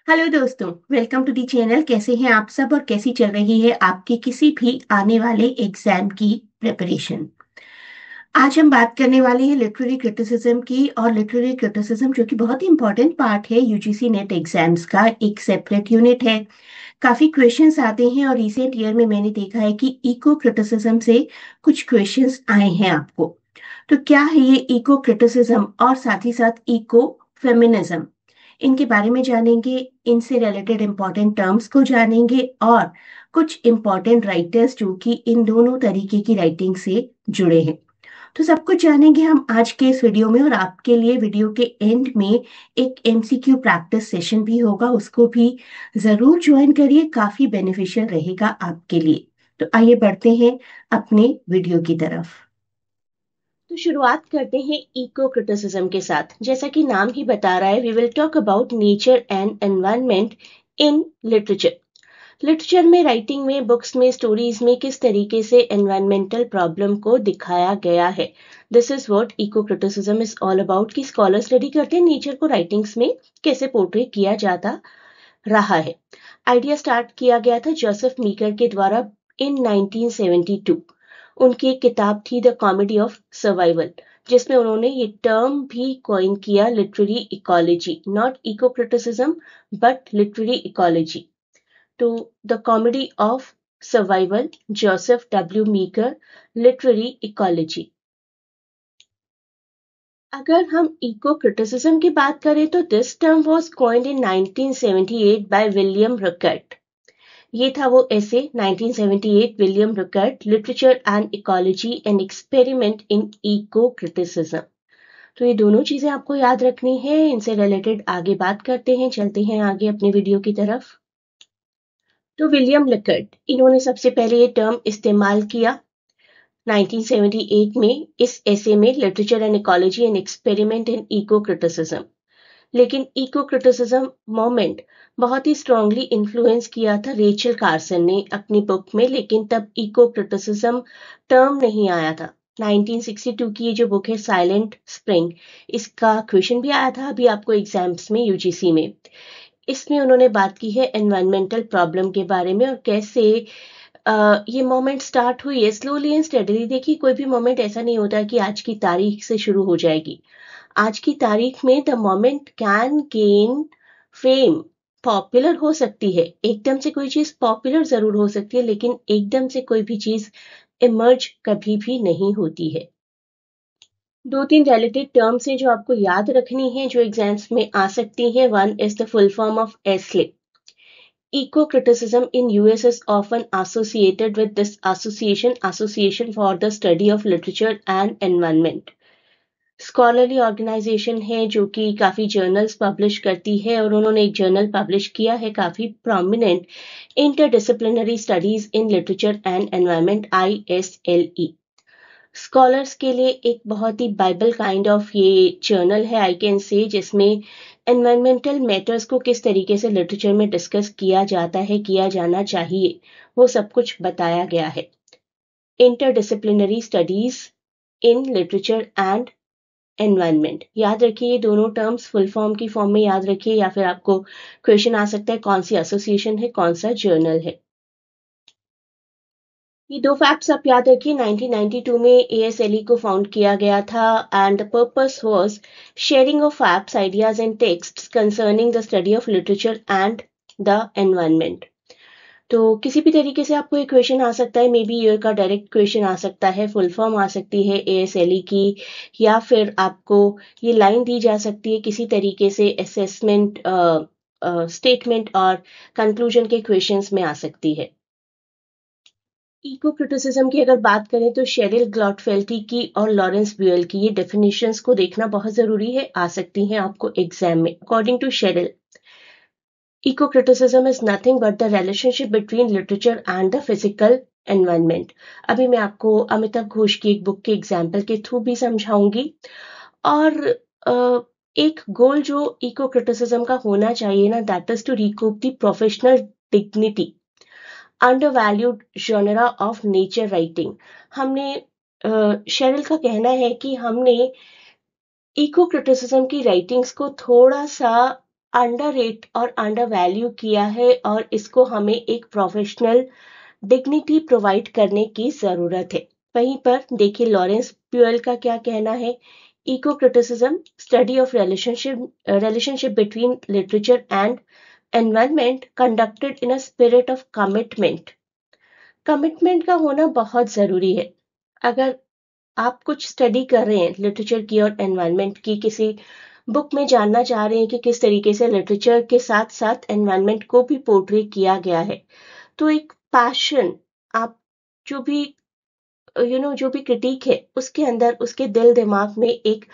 Hello दोस्तों, welcome to the channel. कैसे हैं आप सब और कैसी चल रही है आपकी किसी भी आने वाले एग्जाम की प्रिपरेशन। आज हम बात करने वाले हैं लिटरेरी क्रिटिसिज्म की। और लिटरेरी क्रिटिसिज्म जो कि बहुत ही इंपॉर्टेंट पार्ट है यूजीसी नेट एग्जाम्स का, एक सेपरेट यूनिट है। काफी क्वेश्चंस आते हैं और रिसेंट ईयर में मैंने देखा है कि इको क्रिटिसिज्म से कुछ क्वेश्चंस आए हैं आपको। तो क्या है ये इको क्रिटिसिज्म और साथ ही साथ इको फेमिनिज्म, इनके बारे में जानेंगे। इनसे रिलेटेड इंपॉर्टेंट टर्म्स को जानेंगे और कुछ इंपॉर्टेंट राइटर्स जो कि इन दोनों तरीके की राइटिंग से जुड़े हैं। तो सब कुछ जानेंगे हम आज के इस वीडियो में। और आपके लिए वीडियो के एंड में एक एमसीक्यू प्रैक्टिस सेशन भी होगा, उसको भी जरूर ज्वाइन करिए, काफी बेनिफिशियल रहेगा आपके लिए। तो आइए बढ़ते हैं अपने वीडियो की तरफ। तो शुरुआत करते हैं इको क्रिटिसिज्म के साथ। जैसा कि नाम ही बता रहा है, we will talk about nature and environment in literature. Literature में, राइटिंग में, बुक्स में, स्टोरीज में किस तरीके से एनवायरमेंटल प्रॉब्लम को दिखाया गया है, this is what eco criticism is all about. कि स्कॉलर स्टडी करते हैं नेचर को राइटिंग्स में कैसे पोर्ट्रे किया जाता रहा है। आइडिया स्टार्ट किया गया था जोसेफ मीकर के द्वारा इन 1972। उनकी एक किताब थी द कॉमेडी ऑफ सर्वाइवल, जिसमें उन्होंने ये टर्म भी कॉइन किया, literary ecology, not eco criticism but literary ecology. तो the comedy of survival, Joseph W Meeker, literary ecology. अगर हम इको क्रिटिसिज्म की बात करें तो this term was coined in 1978 by William Rueckert. ये था वो ऐसे 1978, William Rueckert, literature and ecology an experiment in eco criticism. तो ये दोनों चीजें आपको याद रखनी है। इनसे रिलेटेड आगे बात करते हैं, चलते हैं आगे अपने वीडियो की तरफ। तो विलियम रकर्ट, इन्होंने सबसे पहले ये टर्म इस्तेमाल किया 1978 में इस ऐसे में, literature and ecology an experiment in eco criticism. लेकिन इको क्रिटिसिज्म मोमेंट बहुत ही स्ट्रांगली इन्फ्लुएंस किया था रेचल कार्सन ने अपनी बुक में, लेकिन तब इको क्रिटिसिज्म टर्म नहीं आया था। 1962 की ये जो बुक है साइलेंट स्प्रिंग, इसका क्वेश्चन भी आया था अभी आपको एग्जाम्स में यूजीसी में। इसमें उन्होंने बात की है एनवायरमेंटल प्रॉब्लम के बारे में और कैसे ये मोमेंट स्टार्ट हुई है स्लोली एंड स्टेडली। देखिए, कोई भी मोमेंट ऐसा नहीं होता कि आज की तारीख से शुरू हो जाएगी। आज की तारीख में the moment can gain fame, popular हो सकती है। एकदम से कोई चीज पॉपुलर जरूर हो सकती है, लेकिन एकदम से कोई भी चीज इमर्ज कभी भी नहीं होती है। दो तीन रिलेटेड टर्म्स हैं जो आपको याद रखनी है, जो एग्जाम्स में आ सकती हैं। One is the full form of Astley. Eco criticism in US is often associated with this association for the study of literature and environment. Scholarly organization है जो कि काफी जर्नल्स पब्लिश करती है, और उन्होंने एक जर्नल पब्लिश किया है काफी prominent, interdisciplinary studies in literature and environment, ISLE। Scholars के लिए एक बहुत ही बाइबल काइंड ऑफ ये जर्नल है, आई कैन से, जिसमें एनवायरमेंटल मैटर्स को किस तरीके से लिटरेचर में डिस्कस किया जाता है, किया जाना चाहिए, वो सब कुछ बताया गया है। Interdisciplinary studies in literature and environment, याद रखिए ये दोनों टर्म्स फुल फॉर्म की फॉर्म में याद रखिए, या फिर आपको क्वेश्चन आ सकता है कौन सी एसोसिएशन है, कौन सा जर्नल है। ये दो फैक्ट्स आप याद रखिए। 1992 में ASLE को फाउंड किया गया था and the purpose was sharing of facts, ideas and texts concerning the study of literature and the environment. तो किसी भी तरीके से आपको एक क्वेश्चन आ सकता है, मे बी ईयर का डायरेक्ट क्वेश्चन आ सकता है, फुल फॉर्म आ सकती है ASLE की, या फिर आपको ये लाइन दी जा सकती है किसी तरीके से असेसमेंट स्टेटमेंट और कंक्लूजन के क्वेश्चंस में आ सकती है। इको क्रिटिसिज्म की अगर बात करें तो शेरिल ग्लॉटफेल्टी की और लॉरेंस ब्यूएल की ये डेफिनेशंस को देखना बहुत जरूरी है, आ सकती हैं आपको एग्जाम में। According to Cheryl, eco criticism is nothing but the relationship between literature and the physical environment। अभी मैं आपको अमिताभ घोष की एक बुक के एग्जाम्पल के थ्रू भी समझाऊंगी। और एक गोल जो इको क्रिटिसिज्म का होना चाहिए ना, that is to recoup the professional dignity undervalued genre of nature writing. हमने शेरिल का कहना है कि हमने इको क्रिटिसिज्म की राइटिंग्स को थोड़ा सा अंडररेट और अंडर वैल्यू किया है और इसको हमें एक प्रोफेशनल डिग्निटी प्रोवाइड करने की जरूरत है। वहीं पर देखिए लॉरेंस प्यूएल का क्या कहना है। Eco criticism study of relationship between literature and environment conducted in a spirit of commitment. Commitment का होना बहुत जरूरी है। अगर आप कुछ स्टडी कर रहे हैं लिटरेचर की और एनवायरनमेंट की, किसी बुक में जानना चाह रहे हैं कि किस तरीके से लिटरेचर के साथ साथ एनवायरनमेंट को भी पोर्ट्रे किया गया है, तो एक पैशन, आप जो भी जो भी क्रिटिक है उसके अंदर, उसके दिल दिमाग में एक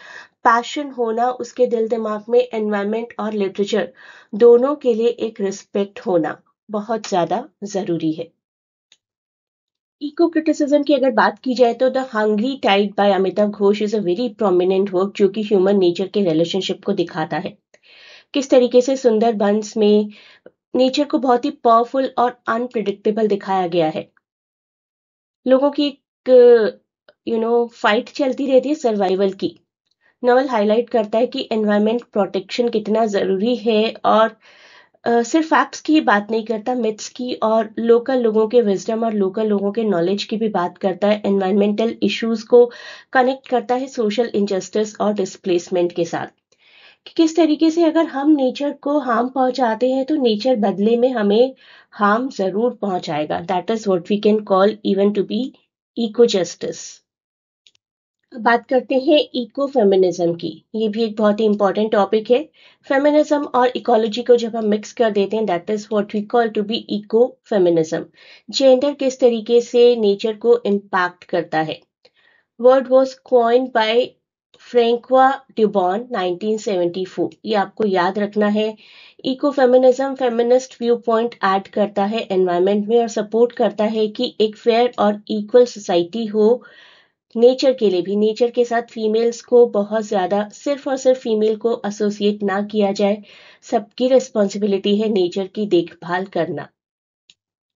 पैशन होना, उसके दिल दिमाग में एनवायरनमेंट और लिटरेचर दोनों के लिए एक रिस्पेक्ट होना बहुत ज्यादा जरूरी है। इको क्रिटिसिज्म की अगर बात की जाए तो the hungry tide by Amitav Ghosh is a very prominent work जो कि ह्यूमन नेचर के रिलेशनशिप को दिखाता है। किस तरीके से सुंदर बंस में नेचर को बहुत ही पावरफुल और अनप्रिडिक्टेबल दिखाया गया है। लोगों की एक फाइट चलती रहती है सर्वाइवल की। नॉवल हाईलाइट करता है कि एनवायरमेंट प्रोटेक्शन कितना जरूरी है और सिर्फ फैक्ट्स की ही बात नहीं करता, मिथ्स की और लोकल लोगों के विजडम और लोकल लोगों के नॉलेज की भी बात करता है। एनवायरमेंटल इश्यूज को कनेक्ट करता है सोशल इंजस्टिस और डिस्प्लेसमेंट के साथ कि किस तरीके से अगर हम नेचर को हार्म पहुंचाते हैं तो नेचर बदले में हमें हार्म जरूर पहुंचाएगा। That is what we can call even to be eco justice. बात करते हैं इको फेमिनिज्म की। ये भी एक बहुत ही इंपॉर्टेंट टॉपिक है। फेमिनिज्म और इकोलॉजी को जब हम मिक्स कर देते हैं that is what we call to be eco feminism. Gender किस तरीके से नेचर को इम्पैक्ट करता है। Word was coined by Francoise d'Eaubonne 1974। ये आपको याद रखना है। Eco feminism feminist view point add करता है एनवायरनमेंट में और सपोर्ट करता है कि एक फेयर और इक्वल सोसाइटी हो। नेचर के लिए भी, नेचर के साथ फीमेल्स को बहुत ज्यादा सिर्फ और सिर्फ फीमेल को एसोसिएट ना किया जाए। सबकी रिस्पॉन्सिबिलिटी है नेचर की देखभाल करना।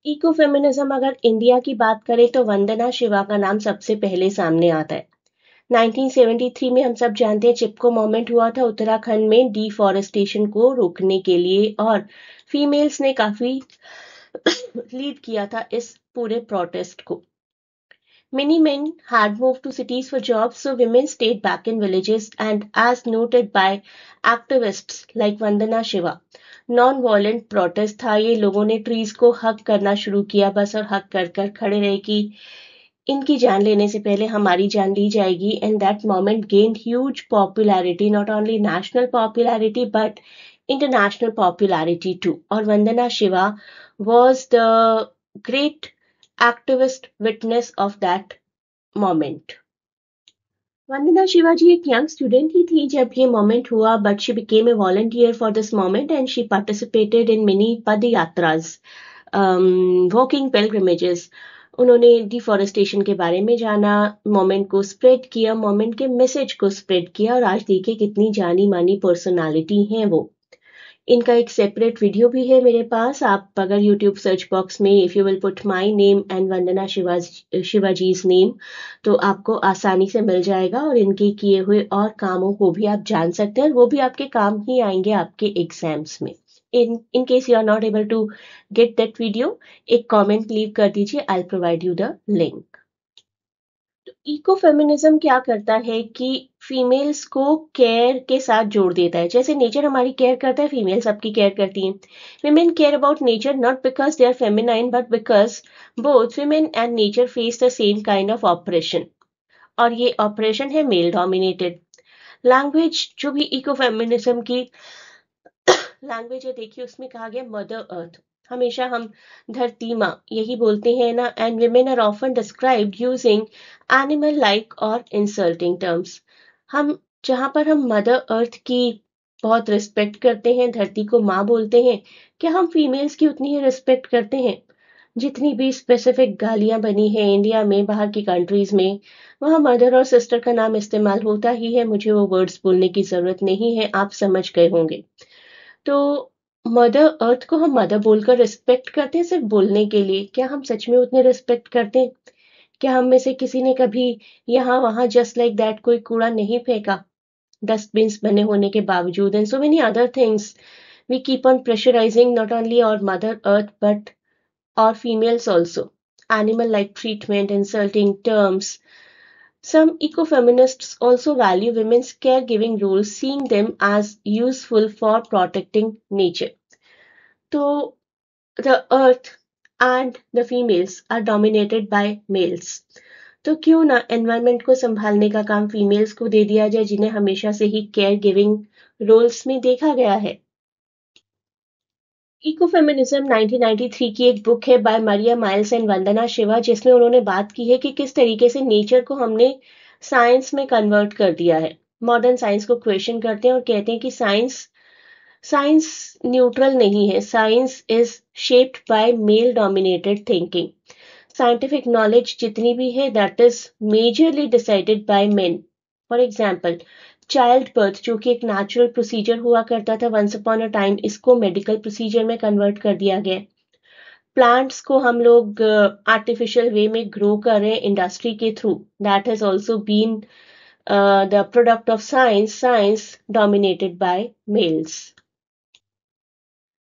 इको फेमिनिज्म अगर इंडिया की बात करें तो वंदना शिवा का नाम सबसे पहले सामने आता है। 1973 में हम सब जानते हैं चिपको मोमेंट हुआ था उत्तराखंड में डिफॉरेस्टेशन को रोकने के लिए और फीमेल्स ने काफी लीड किया था इस पूरे प्रोटेस्ट को। Many men had moved to cities for jobs, so women stayed back in villages. And as noted by activists like Vandana Shiva, non-violent protest था ये। लोगों ने ट्रीज को हक करना शुरू किया बस, और हक कर कर खड़े रहे कि इनकी जान लेने से पहले हमारी जान ली जाएगी। And that moment gained huge popularity, not only national popularity but international popularity too. और Vandana Shiva was the great activist witness of that moment. वंदना शिवाजी एक यंग स्टूडेंट ही थी जब ये मोमेंट हुआ, but she became a volunteer for this moment and she participated in many पद यात्रास, walking पिलग्रिमेजेस। उन्होंने deforestation के बारे में जाना, मोमेंट को स्प्रेड किया, मोमेंट के मैसेज को स्प्रेड किया और आज देखिए कितनी जानी मानी पर्सनालिटी हैं वो। इनका एक सेपरेट वीडियो भी है मेरे पास। आप अगर YouTube सर्च बॉक्स में if you will put my name and Vandana Shivaji's name तो आपको आसानी से मिल जाएगा और इनके किए हुए और कामों को भी आप जान सकते हैं और वो भी आपके काम ही आएंगे आपके एग्जाम्स में। In case you are not able to get that video, एक कमेंट लीव कर दीजिए, I will provide you the link. Eco feminism क्या करता है कि फीमेल्स को केयर के साथ जोड़ देता है। जैसे नेचर हमारी केयर करता है, फीमेल सबकी केयर करती हैं। Women care about nature not because they are feminine but because both women and nature face the same kind of operation, और ये ऑपरेशन है मेल डोमिनेटेड। लैंग्वेज जो भी इको फेमिनिज्म की लैंग्वेज है, देखिए उसमें कहा गया मदर अर्थ। हमेशा हम धरती माँ यही बोलते हैं ना। And women are often described using animal like और इंसल्टिंग टर्म्स। हम जहां पर हम मदर अर्थ की बहुत रिस्पेक्ट करते हैं, धरती को माँ बोलते हैं, क्या हम फीमेल्स की उतनी ही रिस्पेक्ट करते हैं? जितनी भी स्पेसिफिक गालियां बनी है इंडिया में, बाहर की कंट्रीज में, वहां मदर और सिस्टर का नाम इस्तेमाल होता ही है। मुझे वो वर्ड्स बोलने की जरूरत नहीं है, आप समझ गए होंगे। तो मदर अर्थ को हम मदर बोलकर रिस्पेक्ट करते हैं सिर्फ बोलने के लिए, क्या हम सच में उतने रिस्पेक्ट करते हैं? क्या हम में से किसी ने कभी यहाँ वहां जस्ट लाइक दैट कोई कूड़ा नहीं फेंका, डस्टबिन्स बने होने के बावजूद, and so many other things We keep on pressurizing not only our Mother Earth but our females also. Animal-like treatment, insulting terms. Some ecofeminists also value women's caregiving roles, seeing them as useful for protecting nature. So the earth and the females are dominated by males. तो क्यों ना environment को संभालने का काम females को दे दिया जाए, जिन्हें हमेशा से ही केयर गिविंग रोल्स में देखा गया है। इकोफेमिनिज्म 1993 की एक बुक है बाय मारिया माइल्स एंड वंदना शिवा, जिसमें उन्होंने बात की है कि किस तरीके से नेचर को हमने साइंस में कन्वर्ट कर दिया है। मॉडर्न साइंस को क्वेश्चन करते हैं और कहते हैं कि साइंस न्यूट्रल नहीं है, science is shaped by male dominated thinking. Scientific knowledge जितनी भी है that is majorly decided by main. For example, child birth जो कि एक नेचुरल प्रोसीजर हुआ करता था वंस अपॉन अ टाइम, इसको मेडिकल प्रोसीजर में कन्वर्ट कर दिया गया। प्लांट्स को हम लोग आर्टिफिशियल वे में ग्रो कर रहे हैं इंडस्ट्री के through, that has also been the product of science dominated by males.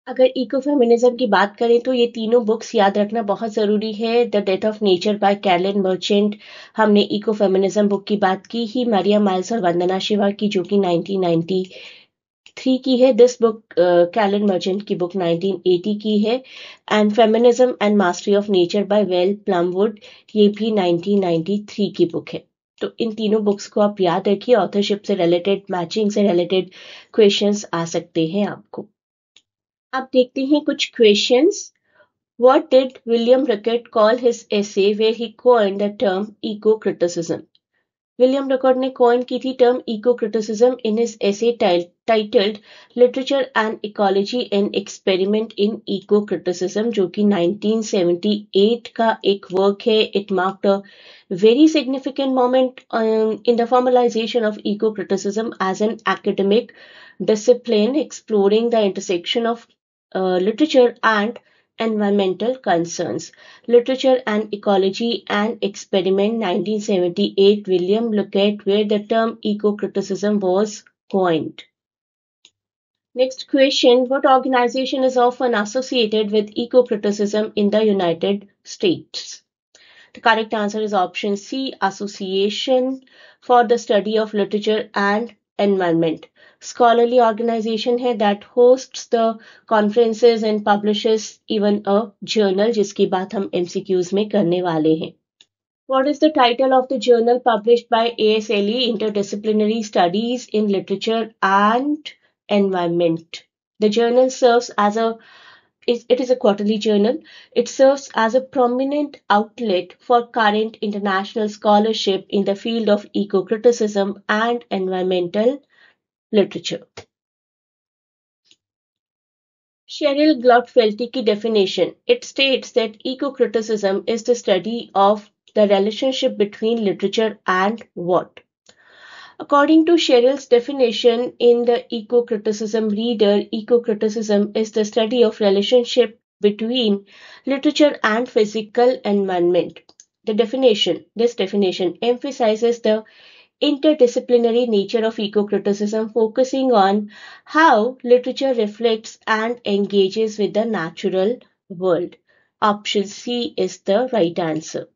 अगर इकोफेमिनिज्म की बात करें तो ये तीनों बुक्स याद रखना बहुत ज़रूरी है। The death of nature bye Carolyn merchant, हमने इकोफेमिनिज्म बुक की बात की ही, मारिया माइल्स और वंदना शिवा की जो कि 1993 की है। दिस बुक कैरलिन मर्चेंट की बुक 1980 की है। And feminism and mastery of nature by Val Plumwood, ये भी 1993 की बुक है। तो इन तीनों बुक्स को आप याद रखिए, ऑथरशिप से रिलेटेड, मैचिंग से रिलेटेड क्वेश्चंस आ सकते हैं आपको। अब देखते हैं कुछ questions. What did William Rickert call his essay where he coined the term eco-criticism? William Rickert ने coin की थी term eco-criticism in his essay titled Literature and Ecology: An Experiment in Eco-Criticism, जो कि 1978 का एक work है। It marked a very significant moment in the formalization of eco-criticism as an academic discipline exploring the intersection of literature and environmental concerns. Literature and Ecology: An Experiment, 1978, William Rickert, where the term eco-criticism was coined. Next question, what organization is often associated with eco-criticism in the United States? The correct answer is option C, Association for the Study of Literature and Environment. Scholarly organization है that hosts the conferences and publishes even a journal, जिसकी बात हम MCQs में करने वाले हैं। What is the title of the journal published by ASLE, Interdisciplinary Studies in Literature and Environment? The journal serves as it is a quarterly journal. It serves as a prominent outlet for current international scholarship in the field of eco-criticism and environmental literature. Cheryl Glatt-Felty की definition. It states that eco-criticism is the study of the relationship between literature and what? According to Cheryl's definition in the Eco-Criticism Reader, eco-criticism is the study of relationship between literature and physical environment. This definition emphasizes the interdisciplinary nature of eco-criticism, focusing on how literature reflects and engages with the natural world. Option C is the right answer.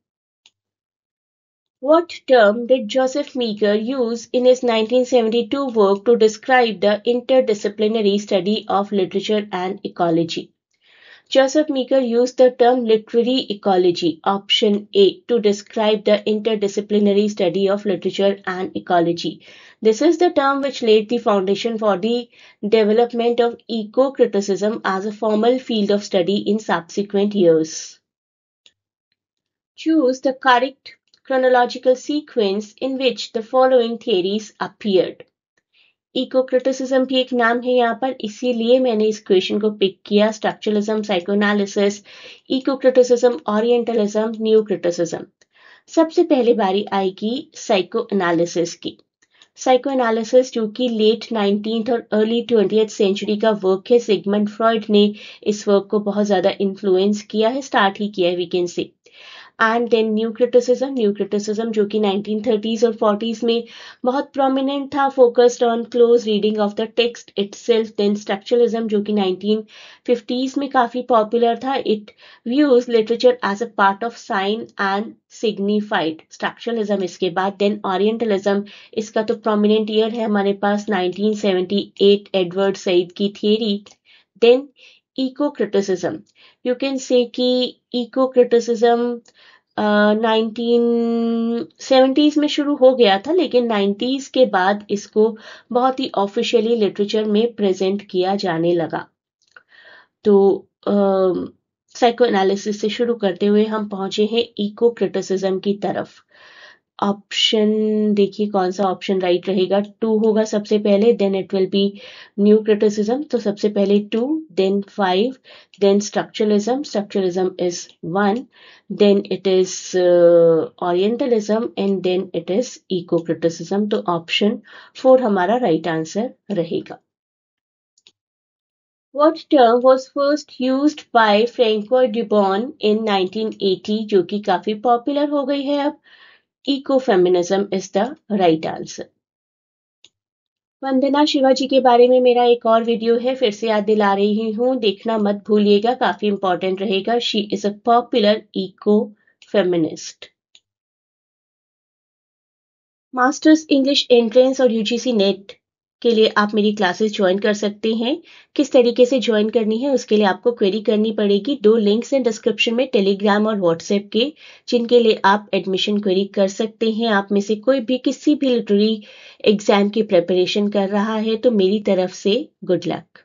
What term did Joseph Meeker use in his 1972 work to describe the interdisciplinary study of literature and ecology? Joseph Meeker used the term literary ecology, option A, to describe the interdisciplinary study of literature and ecology. This is the term which laid the foundation for the development of eco-criticism as a formal field of study in subsequent years. Choose the correct chronological sequence in which the following theories appeared. Eco-criticism भी एक नाम है यहाँ पर, इसीलिए मैंने इस question को पिक किया। Structuralism, psychoanalysis, eco-criticism, orientalism, new criticism. सबसे पहले बारी आएगी साइकोएनालिसिस की। साइकोएनालिसिस जो कि लेट 19th और अर्ली 20th सेंचुरी का वर्क है। सिगमंड फ्रॉइड ने इस वर्क को बहुत ज़्यादा इन्फ्लुएंस किया है, स्टार्ट ही किया है we can say. And then new criticism जो कि 1930s और 40s में बहुत प्रोमिनेंट था, focused on close reading of the text itself. Then structuralism जो कि 1950s में काफी पॉपुलर था, it views literature as a part of sign and signified. Structuralism इसके बाद। देन ओरिएंटलिज्म, इसका तो प्रोमिनेंट ईयर है हमारे पास 1978, एडवर्ड सईद की theory. Then eco criticism, you can say कि इको क्रिटिसिज्म 1970s में शुरू हो गया था, लेकिन 90s के बाद इसको बहुत ही ऑफिशियली लिटरेचर में प्रेजेंट किया जाने लगा। तो साइको एनालिसिस से शुरू करते हुए हम पहुंचे हैं इको क्रिटिसिज्म की तरफ। ऑप्शन देखिए कौन सा ऑप्शन राइट रहेगा। 2 होगा सबसे पहले, then it will be new criticism, तो सबसे पहले 2, then 5, then structuralism is 1, then it is orientalism and then it is eco criticism. तो ऑप्शन 4 हमारा राइट आंसर रहेगा। What term was first used by Francois Dubon in 1980, जो कि काफी popular हो गई है अब? Ecofeminism is the right answer. Vandana Shivaji के बारे में मेरा एक और वीडियो है, फिर से याद दिला रही हूँ, देखना मत भूलिएगा, काफी इंपॉर्टेंट रहेगा। She is a popular eco feminist. Masters English entrance और यूजीसी नेट के लिए आप मेरी क्लासेस ज्वाइन कर सकते हैं। किस तरीके से ज्वाइन करनी है उसके लिए आपको क्वेरी करनी पड़ेगी। 2 लिंक्स हैं डिस्क्रिप्शन में, टेलीग्राम और व्हाट्सएप के, जिनके लिए आप एडमिशन क्वेरी कर सकते हैं। आप में से कोई भी किसी भी लिटरेरी एग्जाम की प्रिपरेशन कर रहा है तो मेरी तरफ से गुड लक।